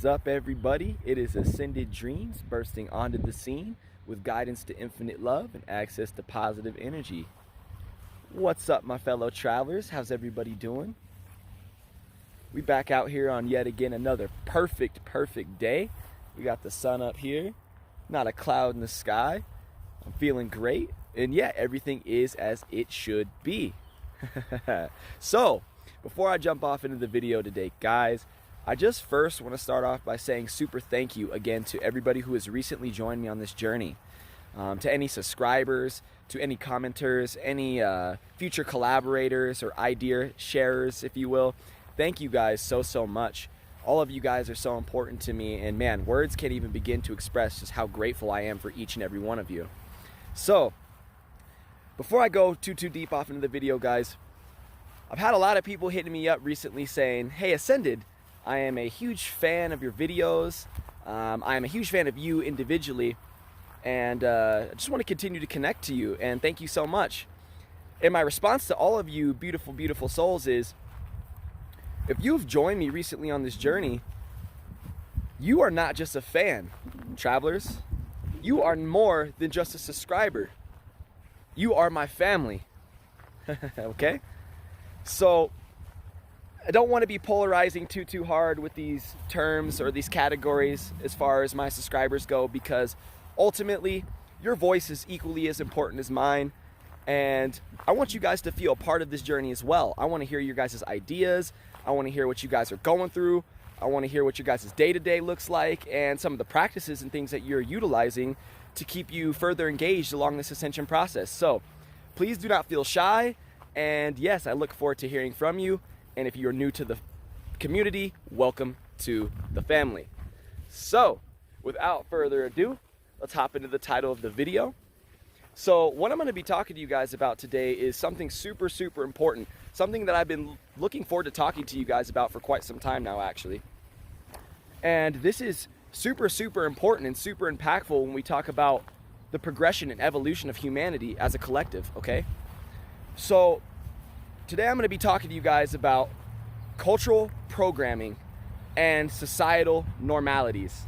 is up, everybody? It is Ascended Dreams bursting onto the scene with guidance to infinite love and access to positive energy. What's up, my fellow travelers? How's everybody doing? We back out here on yet again another perfect day. We got the sun up here, not a cloud in the sky. I'm feeling great, and yeah, everything is as it should be. So, before I jump off into the video today, guys, I just first want to start off by saying super thank you again to everybody who has recently joined me on this journey. To any subscribers, to any commenters, any future collaborators or idea sharers, if you will. Thank you guys so much. All of you guys are so important to me, and man, words can't even begin to express just how grateful I am for each and every one of you. So, before I go too deep off into the video, guys, I've had a lot of people hitting me up recently saying, hey, Ascended, I am a huge fan of your videos. I am a huge fan of you individually, and I just want to continue to connect to you, and thank you so much. And my response to all of you beautiful souls is, if you've joined me recently on this journey, you are not just a fan, travelers. You are more than just a subscriber. You are my family. Okay? So, I don't want to be polarizing too hard with these terms or these categories as far as my subscribers go, because ultimately your voice is equally as important as mine, and I want you guys to feel part of this journey as well. I want to hear your guys' ideas. I want to hear what you guys are going through. I want to hear what your guys' day-to-day looks like and some of the practices and things that you're utilizing to keep you further engaged along this ascension process. So please do not feel shy, and yes, I look forward to hearing from you. And if you're new to the community, welcome to the family. So, without further ado, let's hop into the title of the video. So, what I'm going to be talking to you guys about today is something super important. Something that I've been looking forward to talking to you guys about for quite some time now, actually. And this is super important and super impactful when we talk about the progression and evolution of humanity as a collective, okay? So, today I'm going to be talking to you guys about cultural programming and societal normalities.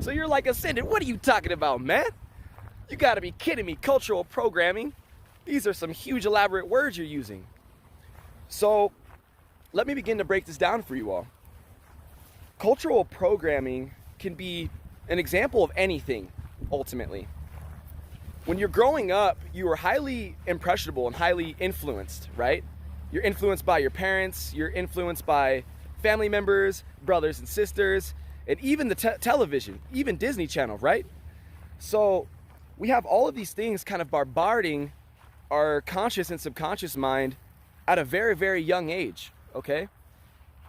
So you're like, Ascended, what are you talking about, man? You got to be kidding me. Cultural programming? These are some huge elaborate words you're using. So let me begin to break this down for you all. Cultural programming can be an example of anything, ultimately. When you're growing up, you are highly impressionable and highly influenced, right? You're influenced by your parents, you're influenced by family members, brothers and sisters, and even the television, even Disney Channel, right? So we have all of these things kind of bombarding our conscious and subconscious mind at a very young age, okay?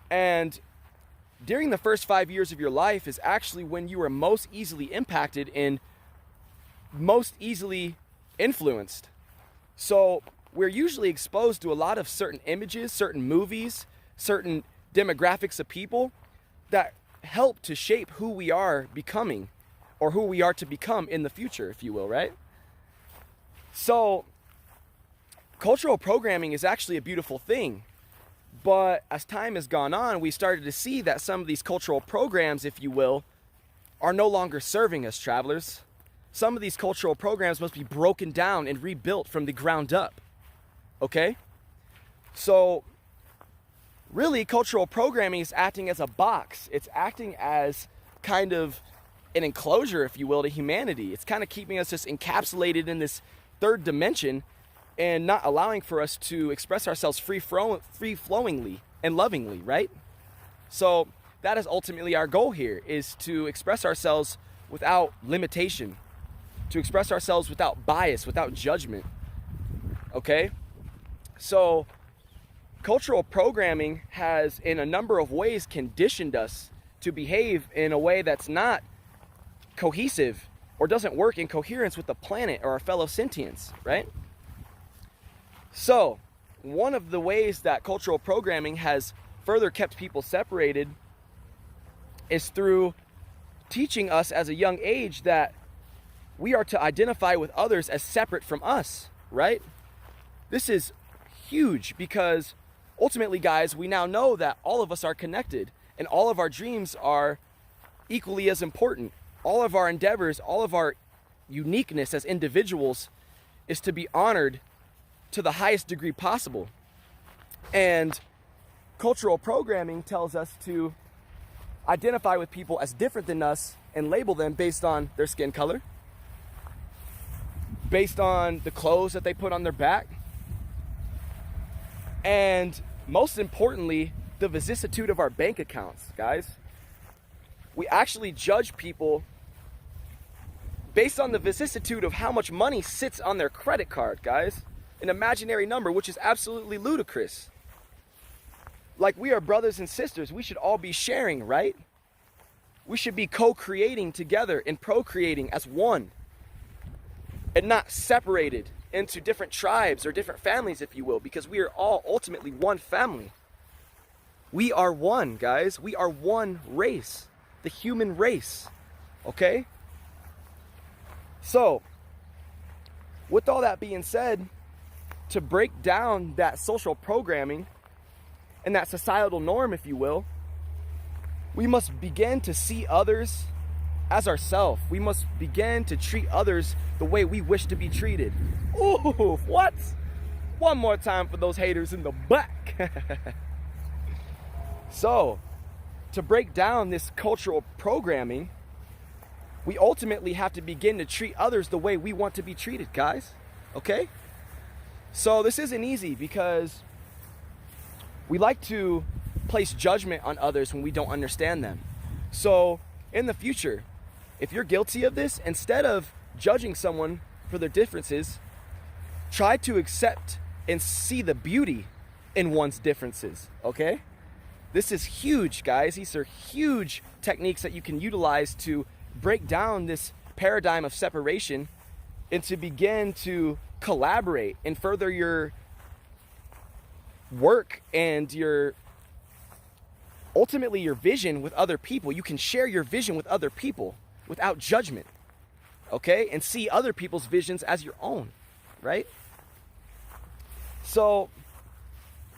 And during the first 5 years of your life is actually when you are most easily impacted and most easily influenced. So we're usually exposed to a lot of certain images, certain movies, certain demographics of people that help to shape who we are becoming, or who we are to become in the future, if you will, right? So cultural programming is actually a beautiful thing, but as time has gone on, we started to see that some of these cultural programs, if you will, are no longer serving us, travelers. Some of these cultural programs must be broken down and rebuilt from the ground up, okay? So really, cultural programming is acting as a box. It's acting as kind of an enclosure, if you will, to humanity. It's kind of keeping us just encapsulated in this third dimension and not allowing for us to express ourselves free-flowingly and lovingly, right? So that is ultimately our goal here, is to express ourselves without limitation, to express ourselves without bias, without judgment, okay? So cultural programming has, in a number of ways, conditioned us to behave in a way that's not cohesive or doesn't work in coherence with the planet or our fellow sentients, right? So, one of the ways that cultural programming has further kept people separated is through teaching us as a young age that we are to identify with others as separate from us, right? This is huge because ultimately, guys, we now know that all of us are connected And all of our dreams are equally as important. All of our endeavors, all of our uniqueness as individuals is to be honored to the highest degree possible. And cultural programming tells us to identify with people as different than us and label them based on their skin color, based on the clothes that they put on their back, and most importantly, the vicissitude of our bank accounts, guys. We actually judge people based on the vicissitude of how much money sits on their credit card, guys. An imaginary number, which is absolutely ludicrous. Like, we are brothers and sisters. We should all be sharing, right? We should be co-creating together and procreating as one, and not separated into different tribes or different families, if you will, because we are all ultimately one family. We are one, guys. We are one race, the human race, okay? So, with all that being said, to break down that social programming and that societal norm, if you will, we must begin to see others as ourselves. We must begin to treat others the way we wish to be treated. Ooh, what? One more time for those haters in the back. So, to break down this cultural programming, we ultimately have to begin to treat others the way we want to be treated, guys. Okay? So this isn't easy because we like to place judgment on others when we don't understand them. So in the future, if you're guilty of this, instead of judging someone for their differences, try to accept and see the beauty in one's differences, okay? This is huge, guys. These are huge techniques that you can utilize to break down this paradigm of separation and to begin to collaborate and further your work and ultimately your vision with other people. You can share your vision with other people without judgment, okay? And see other people's visions as your own, right? So,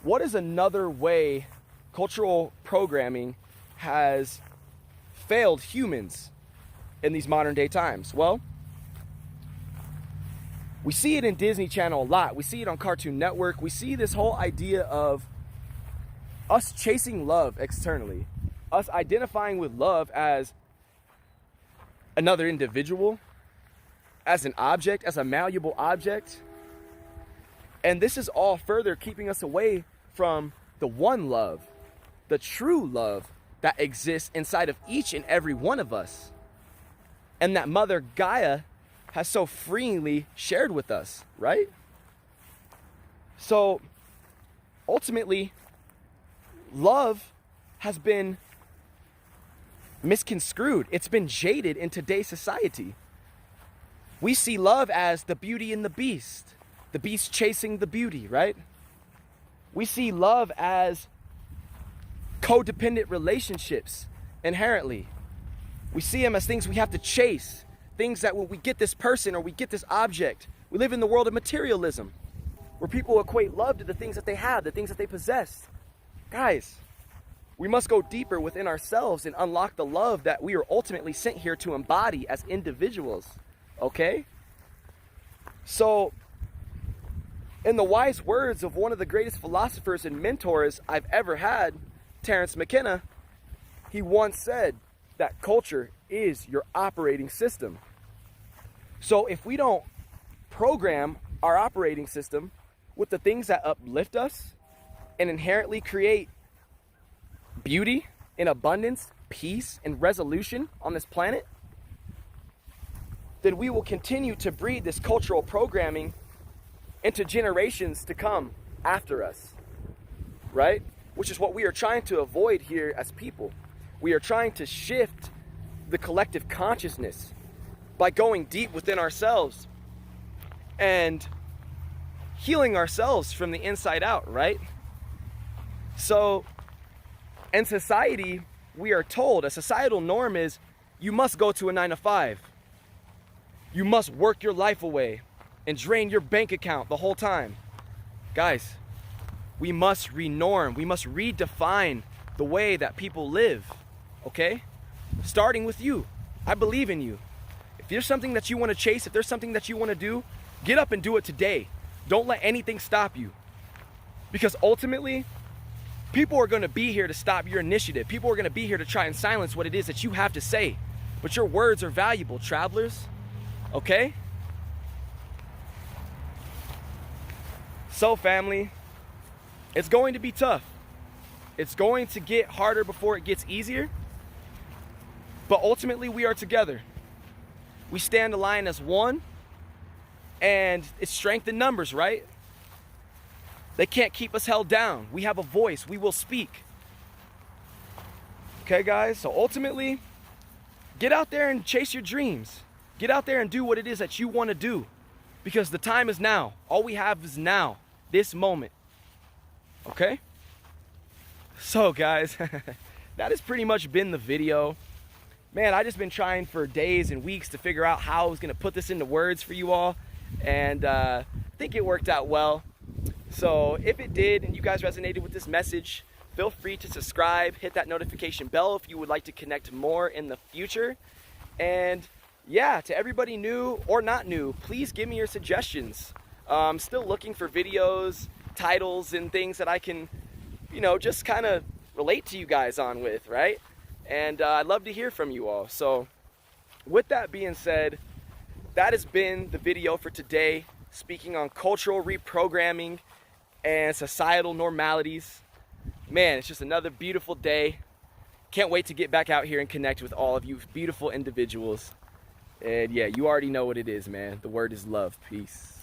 what is another way cultural programming has failed humans in these modern day times? Well, we see it in Disney Channel a lot. We see it on Cartoon Network. We see this whole idea of us chasing love externally, us identifying with love as another individual, as an object, as a malleable object. And this is all further keeping us away from the one love, the true love that exists inside of each and every one of us, and that Mother Gaia has so freely shared with us, right? So ultimately, love has been misconstrued. It's been jaded in today's society. We see love as the beauty and the beast chasing the beauty, right? We see love as codependent relationships inherently. We see them as things we have to chase, things that when we get this person or we get this object, we live in the world of materialism, where people equate love to the things that they have, the things that they possess. Guys, we must go deeper within ourselves and unlock the love that we are ultimately sent here to embody as individuals, okay? So, in the wise words of one of the greatest philosophers and mentors I've ever had, Terrence McKenna, he once said that culture is your operating system. So if we don't program our operating system with the things that uplift us and inherently create beauty and abundance, peace and resolution on this planet, then we will continue to breed this cultural programming into generations to come after us, right? Which is what we are trying to avoid here as people. We are trying to shift the collective consciousness by going deep within ourselves and healing ourselves from the inside out, right? So, in society, we are told, a societal norm is, you must go to a 9-to-5. You must work your life away and drain your bank account the whole time. Guys, we must renorm, we must redefine the way that people live, okay? Starting with you. I believe in you. If there's something that you want to chase, if there's something that you want to do, get up and do it today. Don't let anything stop you. Because ultimately, people are going to be here to stop your initiative. People are going to be here to try and silence what it is that you have to say. But your words are valuable, travelers. Okay? So, family, it's going to be tough. It's going to get harder before it gets easier. But ultimately, we are together. We stand aligned as one. And it's strength in numbers, right? They can't keep us held down. We have a voice. We will speak. Okay, guys? So ultimately, get out there and chase your dreams. Get out there and do what it is that you want to do. Because the time is now. All we have is now. This moment. Okay? So, guys, that has pretty much been the video. Man, I just been trying for days and weeks to figure out how I was going to put this into words for you all. And I think it worked out well. So if it did and you guys resonated with this message, feel free to subscribe, hit that notification bell if you would like to connect more in the future. And yeah, to everybody new or not new, please give me your suggestions. I'm still looking for videos, titles, and things that I can, just kind of relate to you guys on with, right? And I'd love to hear from you all. So with that being said, that has been the video for today, speaking on cultural reprogramming and societal normalities. Man, it's just another beautiful day. Can't wait to get back out here and connect with all of you beautiful individuals. And yeah, you already know what it is, man. The word is love. Peace.